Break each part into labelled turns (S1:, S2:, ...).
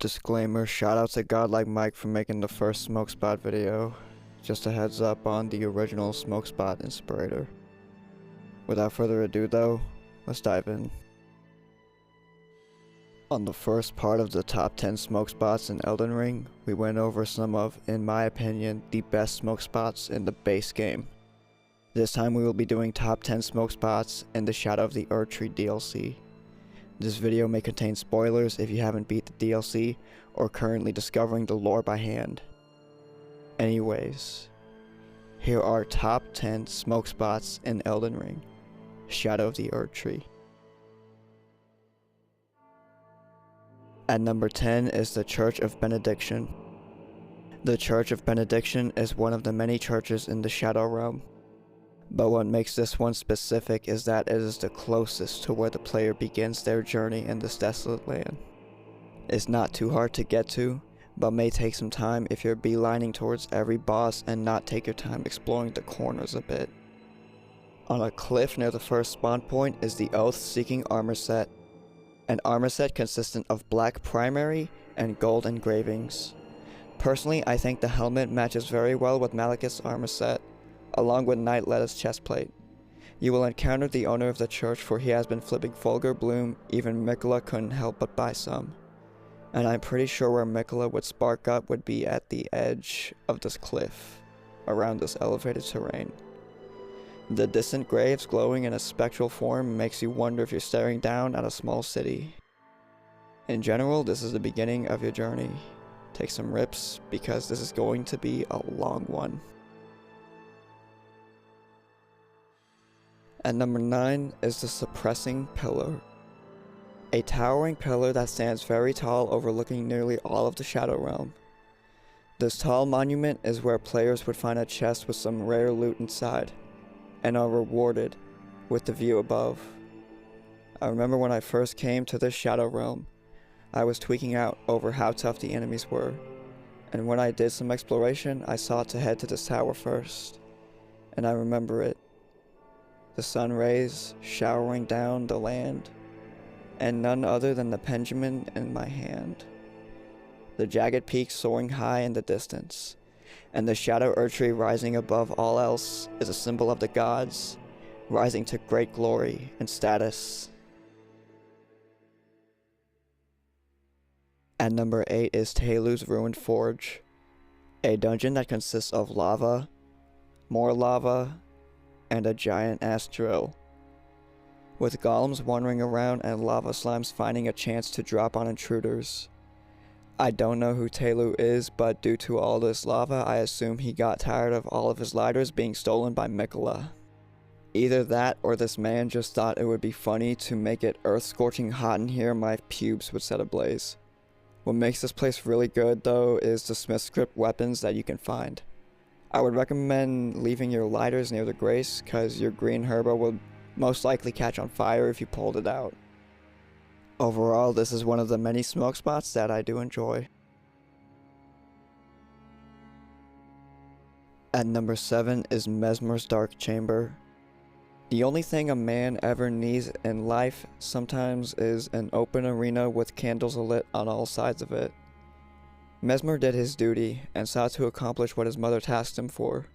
S1: Disclaimer, shout out to Godlike Mike for making the first smoke spot video. Just a heads up on the original smoke spot inspirator. Without further ado though, let's dive in. On the first part of the top 10 smoke spots in Elden Ring, we went over some of, in my opinion, the best smoke spots in the base game. This time we will be doing top 10 smoke spots in the Shadow of the Erdtree DLC. This video may contain spoilers if you haven't beat the DLC or currently discovering the lore by hand. Anyways, here are top 10 smoke spots in Elden Ring, Shadow of the Erdtree. At number 10 is the Church of Benediction. The Church of Benediction is one of the many churches in the Shadow Realm. But what makes this one specific is that it is the closest to where the player begins their journey in this desolate land. It's not too hard to get to, but may take some time if you're beelining towards every boss and not take your time exploring the corners a bit. On a cliff near the first spawn point is the Oath-Seeking armor set, an armor set consistent of black primary and gold engravings. Personally, I think the helmet matches very well with Maliketh's armor set, along with Knight Letta's chestplate. You will encounter the owner of the church, for he has been flipping Fulgur Bloom. Even Miquella couldn't help but buy some. And I'm pretty sure where Miquella would spark up would be at the edge of this cliff, around this elevated terrain. The distant graves glowing in a spectral form makes you wonder if you're staring down at a small city. In general, this is the beginning of your journey. Take some rips, because this is going to be a long one. At number 9 is the Suppressing Pillar. A towering pillar that stands very tall, overlooking nearly all of the Shadow Realm. This tall monument is where players would find a chest with some rare loot inside, and are rewarded with the view above. I remember when I first came to this Shadow Realm, I was tweaking out over how tough the enemies were, and when I did some exploration, I sought to head to this tower first, and I remember it. The sun rays showering down the land, and none other than the pendulum in my hand. The Jagged Peaks soaring high in the distance, and the Shadow Erdtree rising above all else is a symbol of the gods, rising to great glory and status. At number 8 is Tehlu's Ruined Forge, a dungeon that consists of lava, more lava, and a giant-ass drill, with golems wandering around and lava slimes finding a chance to drop on intruders. I don't know who Tehlu is, but due to all this lava, I assume he got tired of all of his lighters being stolen by Miquella. Either that, or this man just thought it would be funny to make it earth-scorching hot in here my pubes would set ablaze. What makes this place really good though is the smith script weapons that you can find. I would recommend leaving your lighters near the grace, cause your green herba will most likely catch on fire if you pulled it out. Overall, this is one of the many smoke spots that I do enjoy. At number 7 is Messmer's Dark Chamber. The only thing a man ever needs in life sometimes is an open arena with candles lit on all sides of it. Messmer did his duty and sought to accomplish what his mother tasked him for.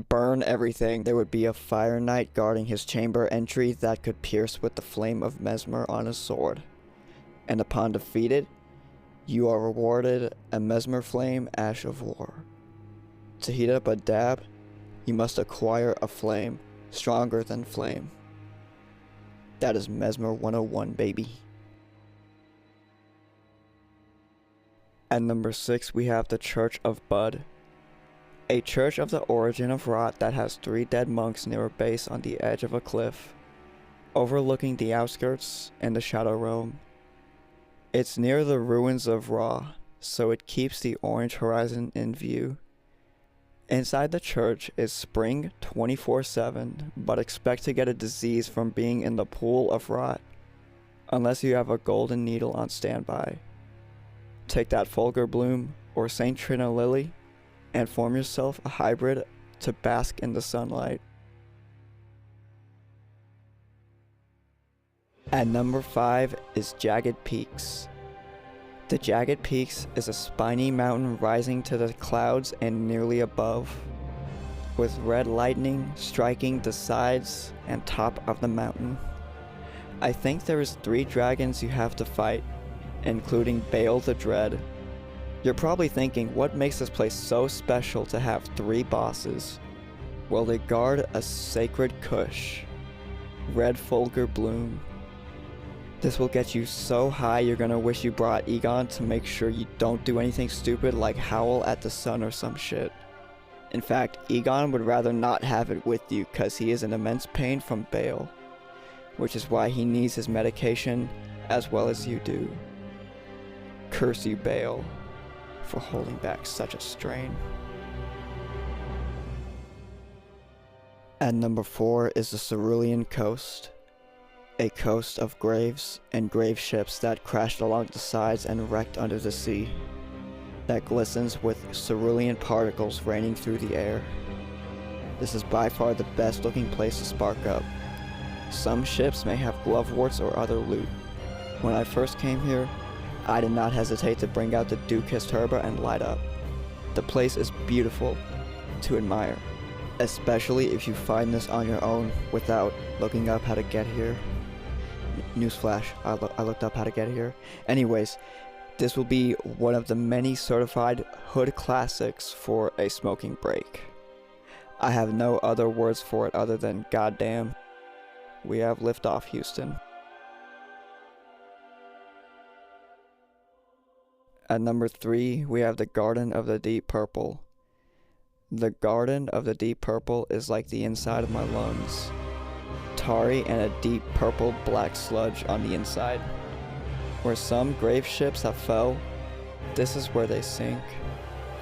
S1: Burn everything. There would be a fire knight guarding his chamber entry that could pierce with the flame of Messmer on his sword. And upon defeated, you are rewarded a Messmer Flame Ash of War. To heat up a dab, you must acquire a flame stronger than flame. That is Messmer 101, baby. At number 6 we have the Church of Bud. A church of the origin of rot that has 3 dead monks near a base on the edge of a cliff, overlooking the outskirts and the Shadow Realm. It's near the ruins of Ra, so it keeps the orange horizon in view. Inside the church is spring 24/7, but expect to get a disease from being in the pool of rot, unless you have a golden needle on standby. Take that Fulgur Bloom or St. Trina Lily and form yourself a hybrid to bask in the sunlight. At number 5 is Jagged Peaks. The Jagged Peaks is a spiny mountain rising to the clouds and nearly above, with red lightning striking the sides and top of the mountain. I think there is 3 dragons you have to fight, including Baal the Dread. You're probably thinking, what makes this place so special to have 3 bosses? Well, they guard a sacred kush, Red Fulgur Bloom. This will get you so high you're gonna wish you brought Egon to make sure you don't do anything stupid like howl at the sun or some shit. In fact, Egon would rather not have it with you cause he is in immense pain from Baal, which is why he needs his medication as well as you do. Curse you, Baal, for holding back such a strain. At number 4 is the Cerulean Coast, a coast of graves and grave ships that crashed along the sides and wrecked under the sea, that glistens with cerulean particles raining through the air. This is by far the best looking place to spark up. Some ships may have gloveworts or other loot. When I first came here, I did not hesitate to bring out the Duke's Turba and light up. The place is beautiful to admire, especially if you find this on your own without looking up how to get here. Newsflash, I looked up how to get here. Anyways, this will be one of the many certified hood classics for a smoking break. I have no other words for it other than goddamn. We have liftoff, Houston. At number 3, we have the Garden of the Deep Purple. The Garden of the Deep Purple is like the inside of my lungs. Tarry and a deep purple black sludge on the inside. Where some grave ships have fell, this is where they sink,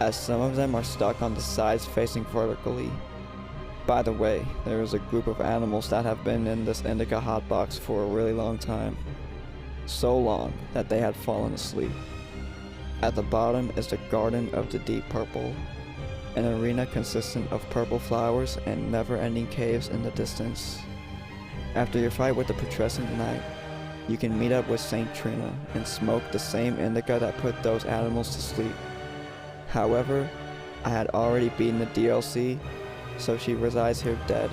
S1: as some of them are stuck on the sides facing vertically. By the way, there is a group of animals that have been in this indica hotbox for a really long time. So long that they had fallen asleep. At the bottom is the Garden of the Deep Purple, an arena consistent of purple flowers and never-ending caves in the distance. After your fight with the putrescent knight, you can meet up with Saint Trina and smoke the same indica that put those animals to sleep. However, I had already beaten the DLC, so she resides here dead.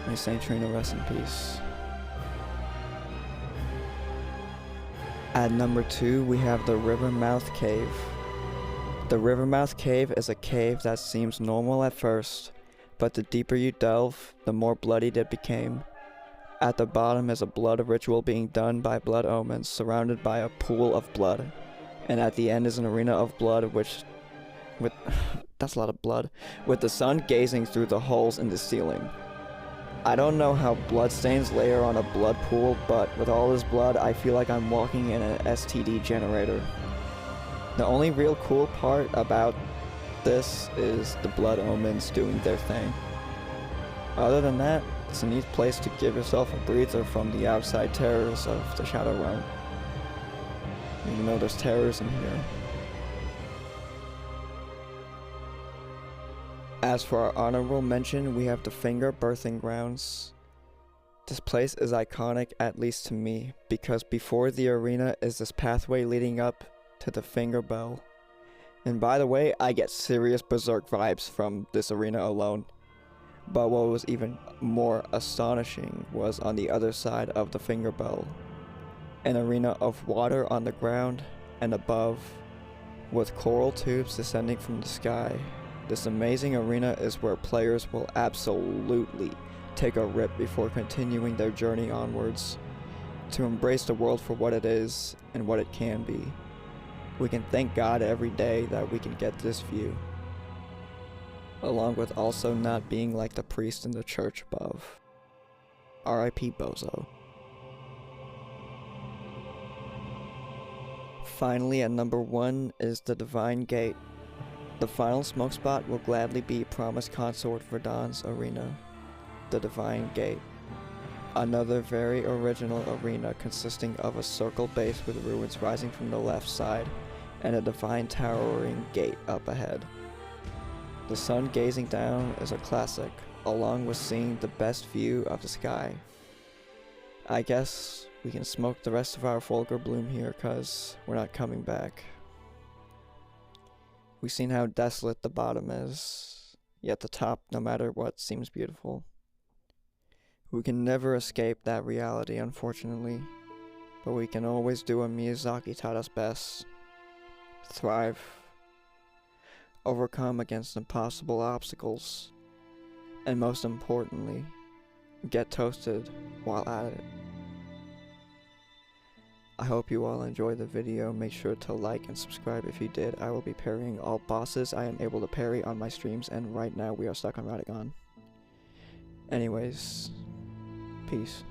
S1: May Saint Trina rest in peace. At number 2, we have the Rivermouth Cave. The Rivermouth Cave is a cave that seems normal at first, but the deeper you delve, the more bloodied it became. At the bottom is a blood ritual being done by blood omens, surrounded by a pool of blood. And at the end is an arena of blood that's a lot of blood, with the sun gazing through the holes in the ceiling. I don't know how bloodstains layer on a blood pool, but with all this blood, I feel like I'm walking in an STD generator. The only real cool part about this is the blood omens doing their thing. Other than that, it's a neat place to give yourself a breather from the outside terrors of the Shadow Realm. Even though there's terrors in here. As for our honorable mention, we have the Finger Birthing Grounds. This place is iconic, at least to me, because before the arena is this pathway leading up to the Finger Bell. And by the way, I get serious berserk vibes from this arena alone. But what was even more astonishing was on the other side of the Finger Bell. An arena of water on the ground and above, with coral tubes descending from the sky. This amazing arena is where players will absolutely take a rip before continuing their journey onwards, to embrace the world for what it is and what it can be. We can thank God every day that we can get this view, along with also not being like the priest in the church above. R.I.P. Bozo. Finally, at number 1 is the Divine Gate. The final smoke spot will gladly be Promised Consort Verdan's arena, the Divine Gate. Another very original arena consisting of a circle base with ruins rising from the left side and a divine towering gate up ahead. The sun gazing down is a classic, along with seeing the best view of the sky. I guess We can smoke the rest of our Fulgur Bloom here, cause we're not coming back. We've seen how desolate the bottom is, yet the top, no matter what, seems beautiful. We can never escape that reality, unfortunately, but we can always do what Miyazaki taught us best. Thrive. Overcome against impossible obstacles. And most importantly, get toasted while at it. I hope you all enjoyed the video. Make sure to like and subscribe if you did. I will be parrying all bosses I am able to parry on my streams, and right now we are stuck on Radagon. Anyways, peace.